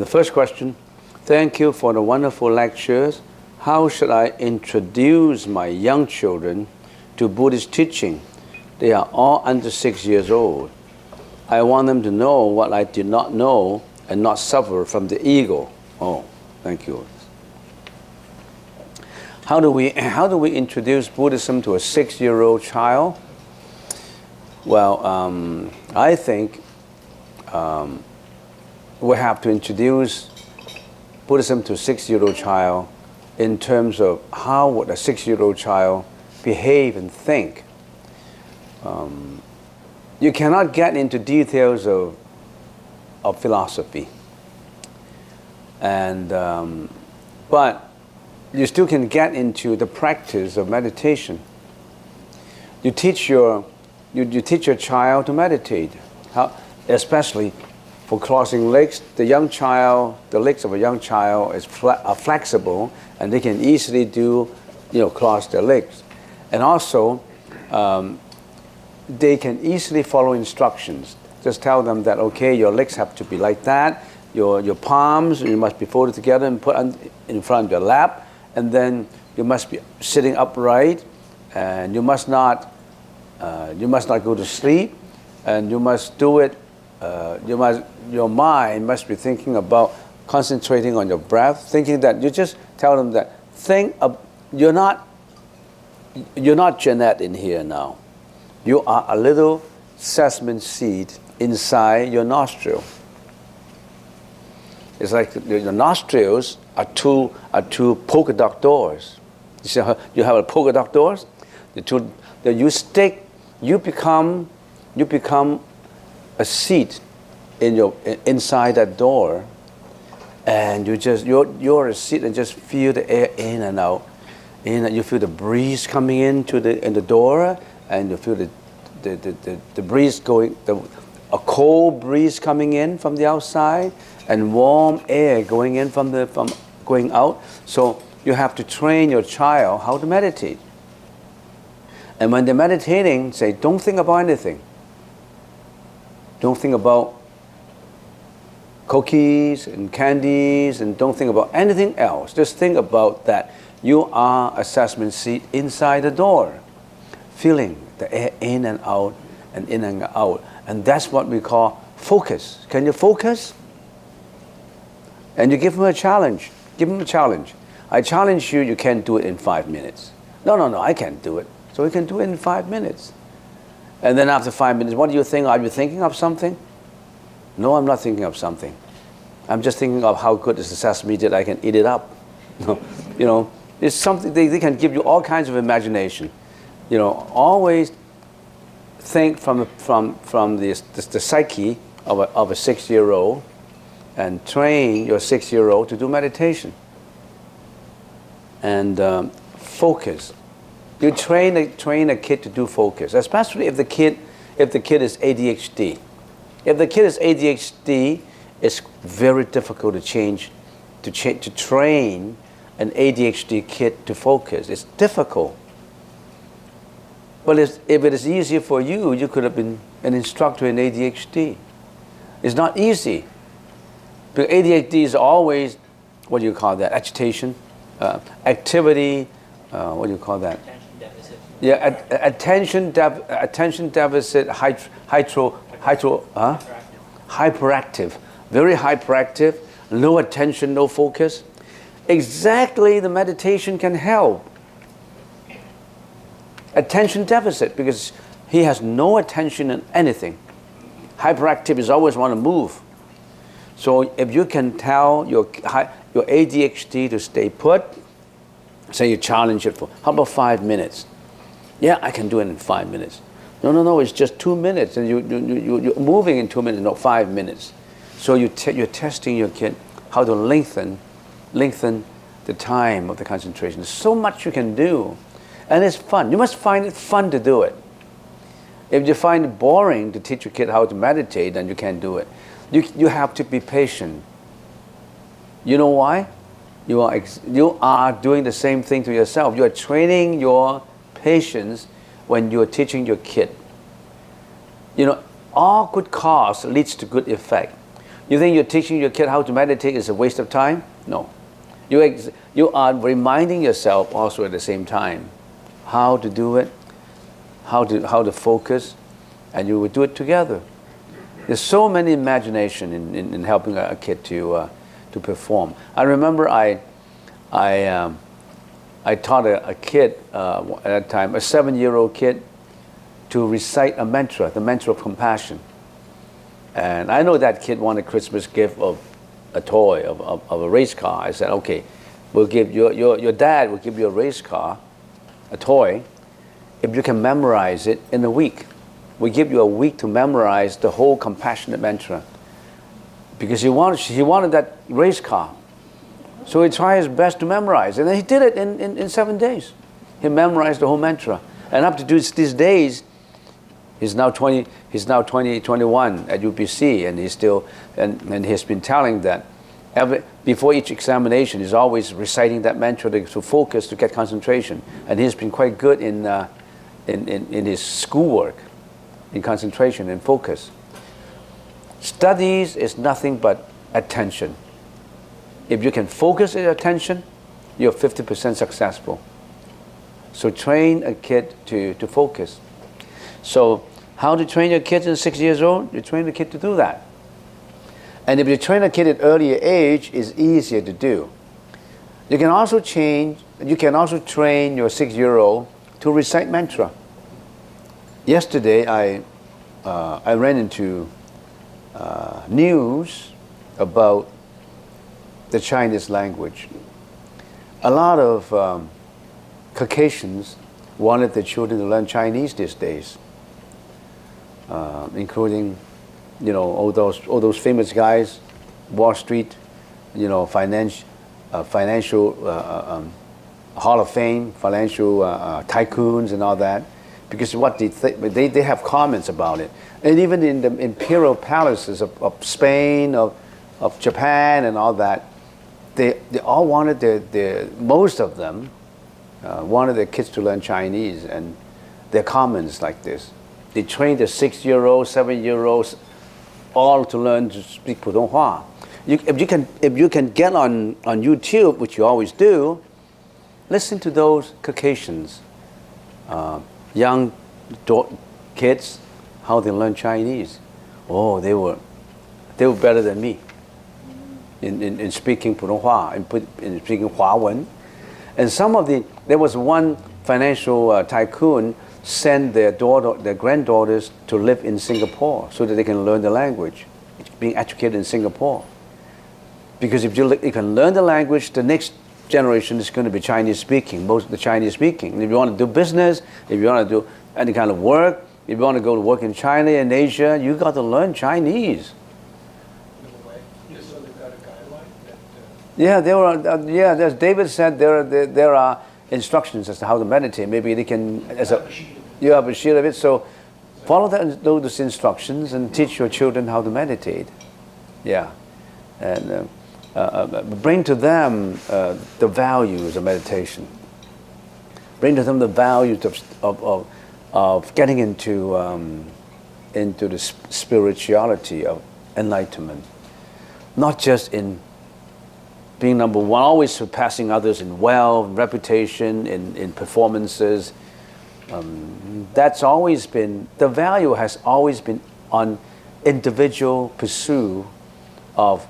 The first question, thank you for the wonderful lectures. How should I introduce my young children to Buddhist teaching? They are all under 6 years old. I want them to know what I did not know and not suffer from the ego. Oh, thank you. How do we introduce Buddhism to a 6-year-old child? Well, I think we have to introduce Buddhism to a 6-year-old child in terms of how would a 6-year-old child behave and think. You cannot get into details of philosophy, and but you still can get into the practice of meditation. You teach your child to meditate, especially for crossing legs. The legs of a young child are flexible, and they can easily cross their legs. And also, they can easily follow instructions. Just tell them that, okay, your legs have to be like that. Your palms, you must be folded together and put in front of your lap. And then you must be sitting upright, and you must not go to sleep, and you must do it. Your mind must be thinking about concentrating on your breath, thinking that you just tell them that you're not Jeanette in here now. You are a little sesame seed inside your nostril. It's like your nostrils are two polka dot doors. You see how you have a polka dot doors? You become a seat inside that door, and you're a seat and just feel the air in and out. You feel the breeze coming in the door, and you feel the breeze going, a cold breeze coming in from the outside, and warm air going in from going out. So you have to train your child how to meditate. And when they're meditating, say, don't think about anything. Don't think about cookies and candies, and don't think about anything else. Just think about that you are a sesame seed inside the door, feeling the air in and out and in and out. And that's what we call focus. Can you focus? And you give them a challenge. Give them a challenge. I challenge you, you can't do it in 5 minutes. No, I can't do it. So you can do it in 5 minutes. And then after 5 minutes, what do you think? Are you thinking of something? No, I'm not thinking of something. I'm just thinking of how good is the sesame that I can eat it up. It's something, they can give you all kinds of imagination. Always think from the psyche of a 6-year-old, and train your 6-year-old to do meditation. And focus. You train a kid to do focus, especially if the kid is ADHD. If the kid is ADHD, it's very difficult to train an ADHD kid to focus. It's difficult. But if it is easier for you, you could have been an instructor in ADHD. It's not easy. Because ADHD is always, what do you call that? Agitation, activity, what do you call that? Yeah, attention deficit, hyperactive, very hyperactive, no attention, no focus. Exactly, the meditation can help. Attention deficit, because he has no attention in anything. Hyperactive is always want to move. So if you can tell your ADHD to stay put, say you challenge it for, how about 5 minutes? Yeah, I can do it in 5 minutes. No, it's just 2 minutes, and you're moving in 2 minutes, no, 5 minutes. So you're testing your kid how to lengthen the the time of the concentration. There's so much you can do, and it's fun. You must find it fun to do it. If you find it boring to teach your kid how to meditate, then you can't do it. You have to be patient. You know why? You are doing the same thing to yourself. You are training your patience when you are teaching your kid. You know, all good cause leads to good effect. You think you're teaching your kid how to meditate is a waste of time? No. You are reminding yourself also at the same time how to do it, how to focus, and you will do it together. There's so many imagination in helping a kid to perform. I remember I taught a kid at that time, a 7-year-old kid, to recite a mantra, the mantra of compassion. And I know that kid wanted a Christmas gift of a toy, of a race car. I said, okay, we'll give your dad will give you a race car, a toy, if you can memorize it in a week. We give you a week to memorize the whole compassionate mantra. Because he wanted that race car. So he tried his best to memorize. And then he did it in 7 days. He memorized the whole mantra. And up to these days, he's now 21 at UPC, and he's still, and he's been telling that before each examination, he's always reciting that mantra to focus, to get concentration. And he's been quite good in his schoolwork, in concentration and focus. Studies is nothing but attention. If you can focus your attention, you're 50% successful. So train a kid to focus. So how to train your kids at 6 years old? You train the kid to do that. And if you train a kid at earlier age, it's easier to do. You can also train your 6-year-old to recite mantra. Yesterday, I ran into news about the Chinese language. A lot of Caucasians wanted their children to learn Chinese these days, including, you know, all those famous guys, Wall Street, you know, financial Hall of Fame, financial tycoons and all that, because what they have comments about it. And even in the imperial palaces of Spain, of Japan and all that, they all wanted most of them wanted their kids to learn Chinese, and their comments like this. They trained the 6-year-olds, 7-year-olds all to learn to speak Putonghua. If you can get on YouTube, which you always do, listen to those Caucasians, young kids, how they learn Chinese. Oh, they were better than me in speaking Putonghua, in speaking Huawen. And there was one financial tycoon sent their granddaughters to live in Singapore so that they can learn the language, being educated in Singapore. Because if you can learn the language, the next generation is going to be Chinese speaking, most of the Chinese speaking. And if you want to do business, if you want to do any kind of work, if you want to go to work in China and Asia, you got to learn Chinese. Yeah, as David said, there are instructions as to how to meditate. Maybe they can, you have a sheet of it, so follow those instructions and teach your children how to meditate. Yeah, and bring to them the values of meditation. Bring to them the values of getting into the spirituality of enlightenment, not just in being number one, always surpassing others in wealth, reputation, in performances. That's always been, the value has always been on individual pursuit of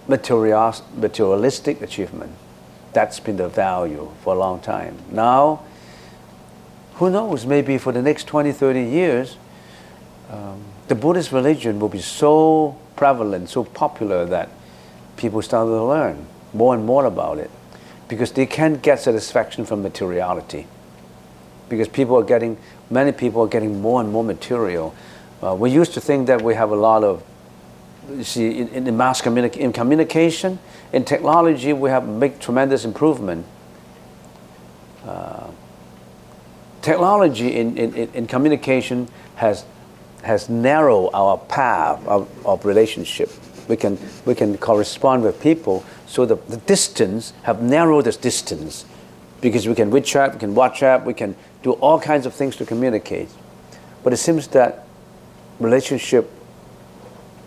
materialistic achievement. That's been the value for a long time. Now, who knows, maybe for the next 20, 30 years, the Buddhist religion will be so prevalent, so popular that people started to learn more and more about it, because they can't get satisfaction from materiality. Because many people are getting more and more material. We used to think that we have a lot of you see, in communication, in technology, we have made tremendous improvement. Technology in communication has narrowed our path of relationship. We can correspond with people, so the distance have narrowed this distance, because we can WeChat, we can WhatsApp, we can do all kinds of things to communicate. But it seems that relationship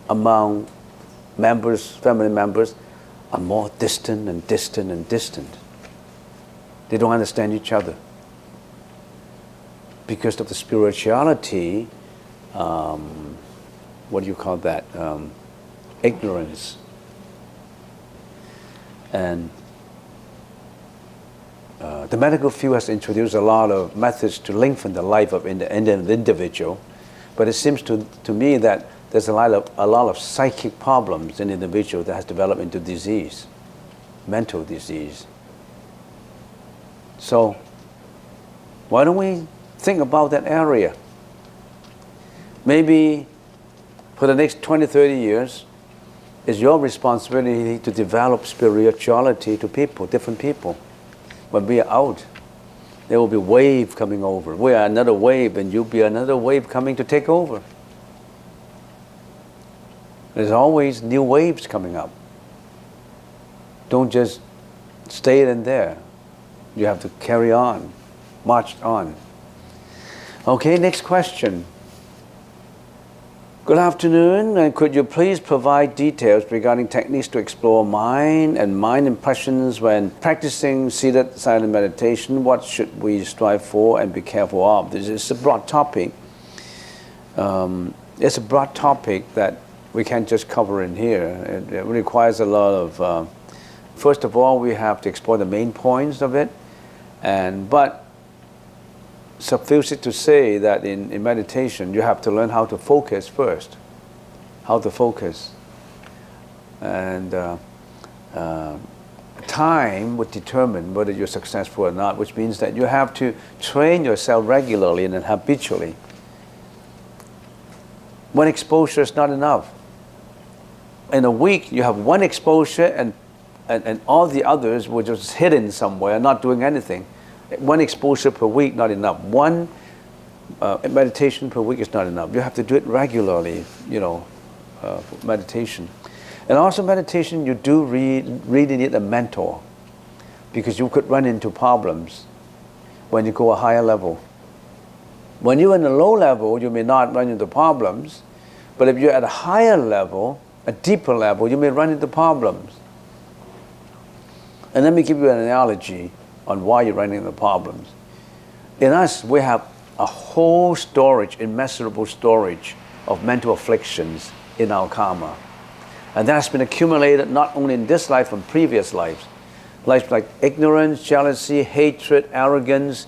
among members, family members, are more distant and distant and distant. They don't understand each other because of the spirituality. What do you call that? Ignorance. And the medical field has introduced a lot of methods to lengthen the life of an individual, but it seems to me that there's a lot of psychic problems in the individual that has developed into disease, mental disease. So why don't we think about that area? Maybe for the next 20, 30 years, it's your responsibility to develop spirituality to people, different people. When we are out, there will be a wave coming over. We are another wave, and you'll be another wave coming to take over. There's always new waves coming up. Don't just stay in there. You have to carry on, march on. Okay, next question. Good afternoon, and could you please provide details regarding techniques to explore mind and mind impressions when practicing seated silent meditation? What should we strive for and be careful of? This is a broad topic. It's a broad topic that we can't just cover in here. It requires a lot of, first of all, we have to explore the main points of it, but suffice it to say that in meditation, you have to learn how to focus first. How to focus. And time would determine whether you're successful or not, which means that you have to train yourself regularly and habitually. One exposure is not enough. In a week, you have one exposure and all the others were just hidden somewhere, not doing anything. One exposure per week, not enough. One meditation per week is not enough. You have to do it regularly, for meditation. And also meditation, you do really need a mentor, because you could run into problems when you go a higher level. When you're in a low level, you may not run into problems, but if you're at a higher level, a deeper level, you may run into problems. And let me give you an analogy on why you're running into problems. In us, we have a whole storage, immeasurable storage of mental afflictions in our karma. And that has been accumulated not only in this life, but previous lives. Lives like ignorance, jealousy, hatred, arrogance.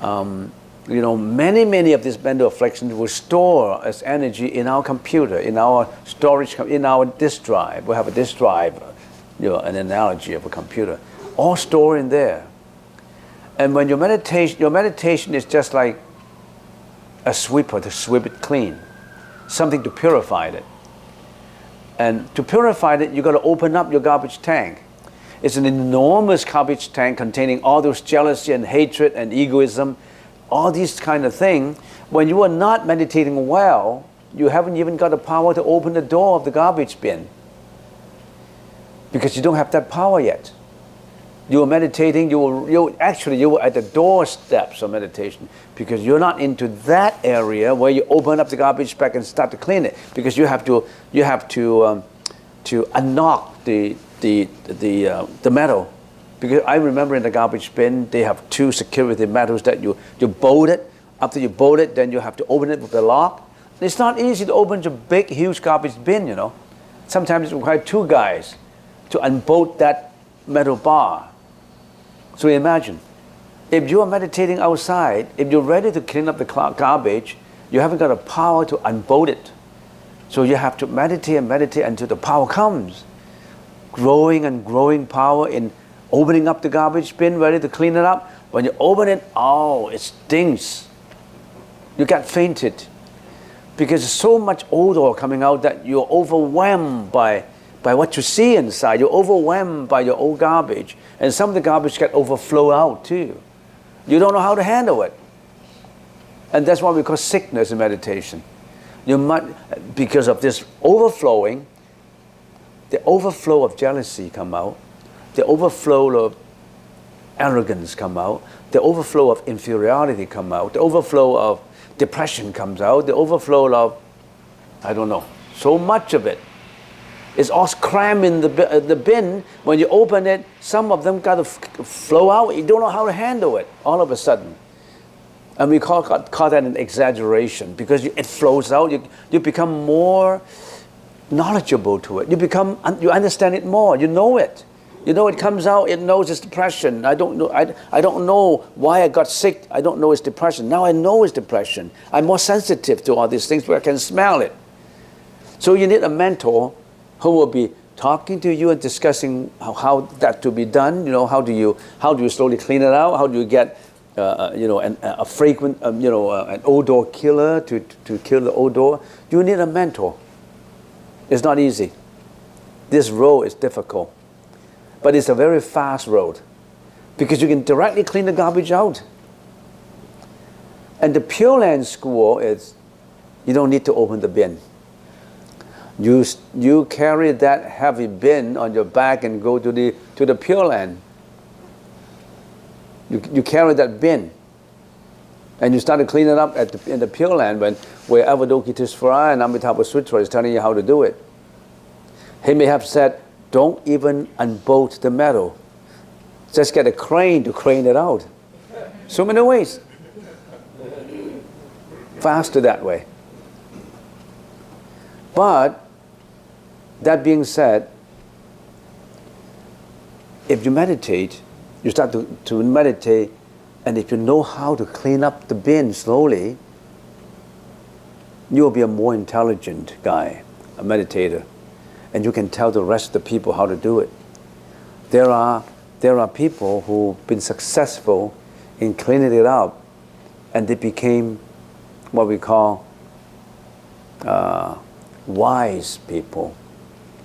Many of these mental afflictions will store as energy in our computer, in our storage, in our disk drive. We have a disk drive, an analogy of a computer, all stored in there. And when your meditation is just like a sweeper to sweep it clean, something to purify it. And to purify it, you've got to open up your garbage tank. It's an enormous garbage tank containing all those jealousy and hatred and egoism, all these kind of things. When you are not meditating well, you haven't even got the power to open the door of the garbage bin, because you don't have that power yet. You were meditating, you were at the doorsteps of meditation, because you're not into that area where you open up the garbage bag and start to clean it, because you have to unlock the metal. Because I remember in the garbage bin, they have two security metals that you bolt it. After you bolt it, then you have to open it with the lock. It's not easy to open a big, huge garbage bin, Sometimes it requires two guys to unbolt that metal bar. So imagine, if you are meditating outside, if you're ready to clean up the garbage, you haven't got the power to unbolt it. So you have to meditate and meditate until the power comes. Growing and growing power in opening up the garbage bin, ready to clean it up. When you open it, it stinks. You get fainted. because there's so much odor coming out that you're overwhelmed by what you see inside. You're overwhelmed by your old garbage. And some of the garbage get overflow out too. You don't know how to handle it. And that's what we call sickness in meditation. You might, because of this overflowing, the overflow of jealousy come out, the overflow of arrogance come out, the overflow of inferiority come out, the overflow of depression comes out, the overflow of, I don't know, so much of it. It's all crammed in the bin. When you open it, some of them got to flow out. You don't know how to handle it all of a sudden. And we call that an exaggeration, because it flows out. You become more knowledgeable to it. You understand it more. You know it. You know it comes out. It knows it's depression. I don't know why I got sick. I don't know it's depression. Now I know it's depression. I'm more sensitive to all these things where I can smell it. So you need a mentor who will be talking to you and discussing how that to be done. You know, how do you slowly clean it out? How do you get a frequent an odor killer to kill the odor? You need a mentor. It's not easy. This road is difficult, but it's a very fast road, because you can directly clean the garbage out. And the Pure Land school is, you don't need to open the bin. You carry that heavy bin on your back and go to the Pure Land. You carry that bin, and you start to clean it up in the Pure Land where Avalokiteshvara and Amitabha Sutra is telling you how to do it. He may have said, don't even unbolt the metal. Just get a crane to crane it out. So many ways. Faster that way. But that being said, if you meditate, you start to meditate, and if you know how to clean up the bin slowly, you'll be a more intelligent guy, a meditator, and you can tell the rest of the people how to do it. There are people who've been successful in cleaning it up, and they became what we call wise people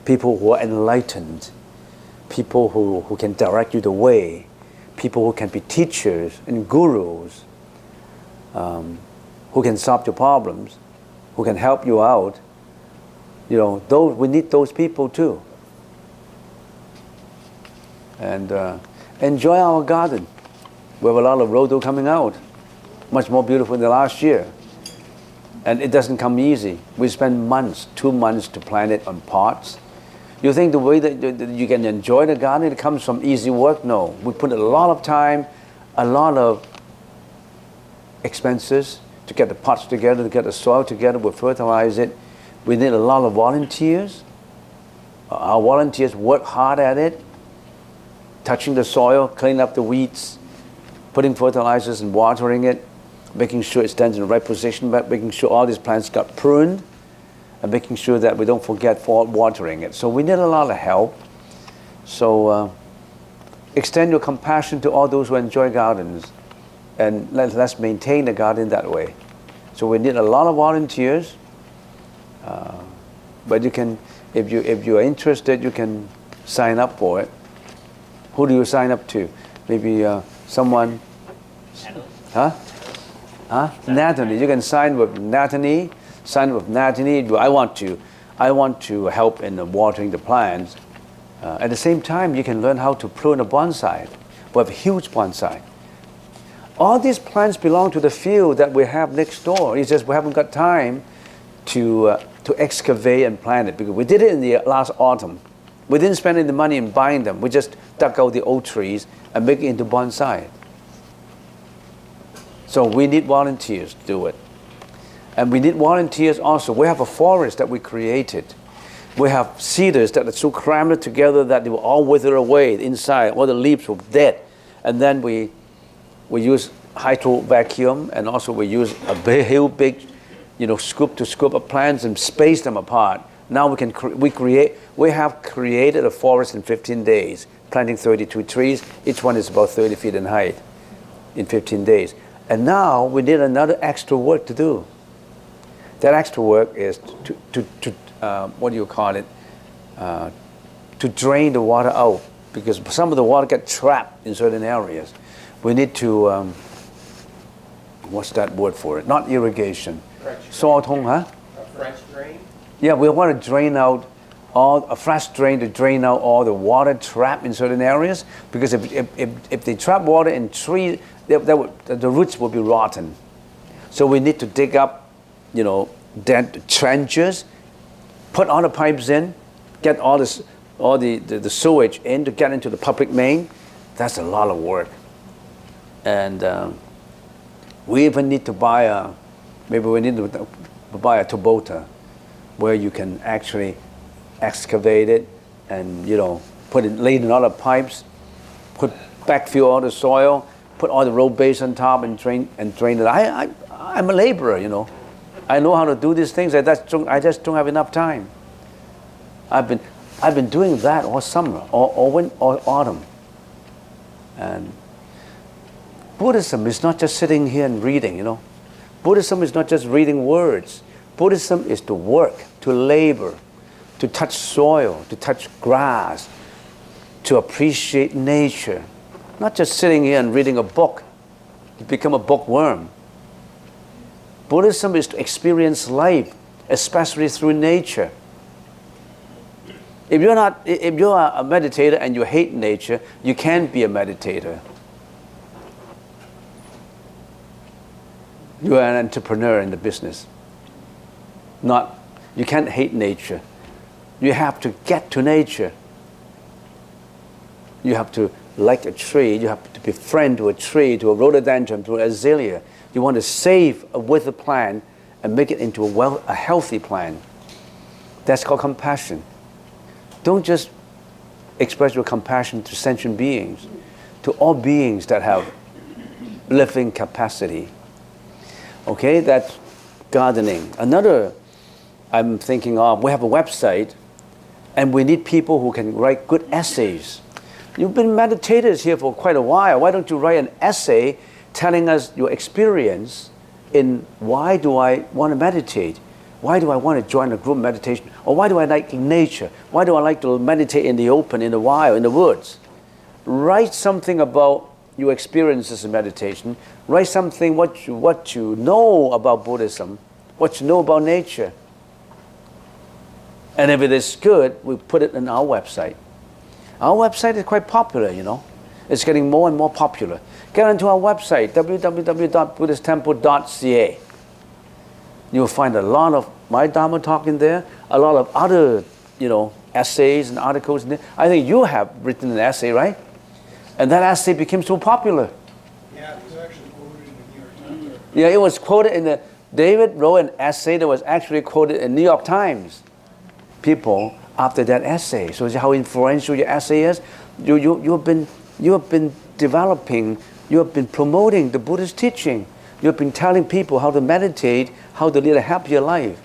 who are enlightened, people who can direct you the way, people who can be teachers and gurus, who can solve your problems, who can help you out. You know, we need those people too. And enjoy our garden. We have a lot of rhodo coming out, much more beautiful than last year. And it doesn't come easy. We spend months, 2 months to plant it on pots. You think the way that you can enjoy the garden, it comes from easy work? No. We put a lot of time, a lot of expenses to get the pots together, to get the soil together, we fertilize it. We need a lot of volunteers. Our volunteers work hard at it, touching the soil, cleaning up the weeds, putting fertilizers and watering it, making sure it stands in the right position, but making sure all these plants got pruned, and making sure that we don't forget watering it. So we need a lot of help. So extend your compassion to all those who enjoy gardens, and let's maintain the garden that way. So we need a lot of volunteers, but you can, if you are interested, you can sign up for it. Who do you sign up to? Maybe someone, huh? Natalie. You can sign with Natalie. Sign with Natalie. I want to help in watering the plants. At the same time, you can learn how to prune a bonsai. We have a huge bonsai. All these plants belong to the field that we have next door. It's just we haven't got time to excavate and plant it, because we did it in the last autumn. We didn't spend any money in buying them. We just dug out the old trees and make it into bonsai. So we need volunteers to do it. And we need volunteers also. We have a forest that we created. We have cedars that are so crammed together that they will all wither away inside. All the leaves were dead. And then we use hydro vacuum, and also we use a big scoop to scoop up plants and space them apart. Now we have created a forest in 15 days, planting 32 trees. Each one is about 30 feet in height in 15 days. And now we need another extra work to do. That extra work is what do you call it? To drain the water out, because some of the water gets trapped in certain areas. We need to, what's that word for it? Not irrigation. French drain. Huh? A French drain? Yeah, we want to drain out a fresh drain to drain out all the water trapped in certain areas, because if they trap water in trees, the roots will be rotten. So we need to dig up, trenches, put all the pipes in, get all the sewage in to get into the public main. That's a lot of work. And we even need to buy maybe we need to buy a Kubota where you can actually excavate it and lay in all the pipes, backfill all the soil, put all the road base on top and drain it. I'm a laborer, I know how to do these things. I just don't have enough time. I've been doing that all summer, all autumn. And Buddhism is not just sitting here and reading, Buddhism is not just reading words. Buddhism is to work, to labor, to touch soil, to touch grass, to appreciate nature. Not just sitting here and reading a book, to become a bookworm. Buddhism is to experience life, especially through nature. If you are a meditator and you hate nature, you can't be a meditator. You are an entrepreneur in the business. You can't hate nature. You have to get to nature. You have to like a tree. You have to be friend to a tree, to a rhododendron, to an azalea. You want to save a withered plant and make it into a healthy plant. That's called compassion. Don't just express your compassion to sentient beings, to all beings that have living capacity. Okay, that's gardening. Another I'm thinking of, we have a website and we need people who can write good essays. You've been meditators here for quite a while. Why don't you write an essay telling us your experience in why do I want to meditate? Why do I want to join a group meditation? Or why do I like nature? Why do I like to meditate in the open, in the wild, in the woods? Write something about your experiences in meditation. Write something what you know about Buddhism, what you know about nature. And if it is good, we put it on our website. Our website is quite popular, It's getting more and more popular. Get onto our website, www.buddhisttemple.ca. You'll find a lot of my Dharma talk in there, a lot of other, essays and articles in there. I think you have written an essay, right? And that essay became so popular. Yeah, it was actually quoted in the New York Times. Yeah, it was quoted David wrote an essay that was actually quoted in New York Times. People after that essay. So see how influential your essay is? You have been developing, you have been promoting the Buddhist teaching. You have been telling people how to meditate, how to lead a happier life.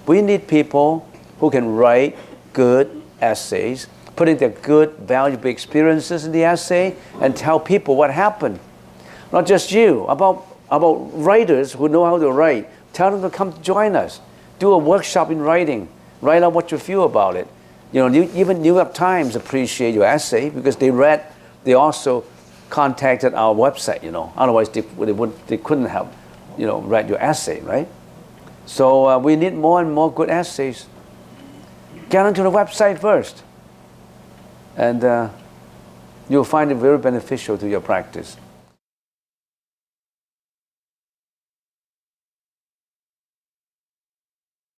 We need people who can write good essays, putting their good, valuable experiences in the essay and tell people what happened. Not just you, about writers who know how to write. Tell them to come join us. Do a workshop in writing. Write out what you feel about it. Even New York Times appreciate your essay because they also contacted our website, Otherwise they couldn't have, read your essay, right? So we need more and more good essays. Get onto the website first. And you'll find it very beneficial to your practice.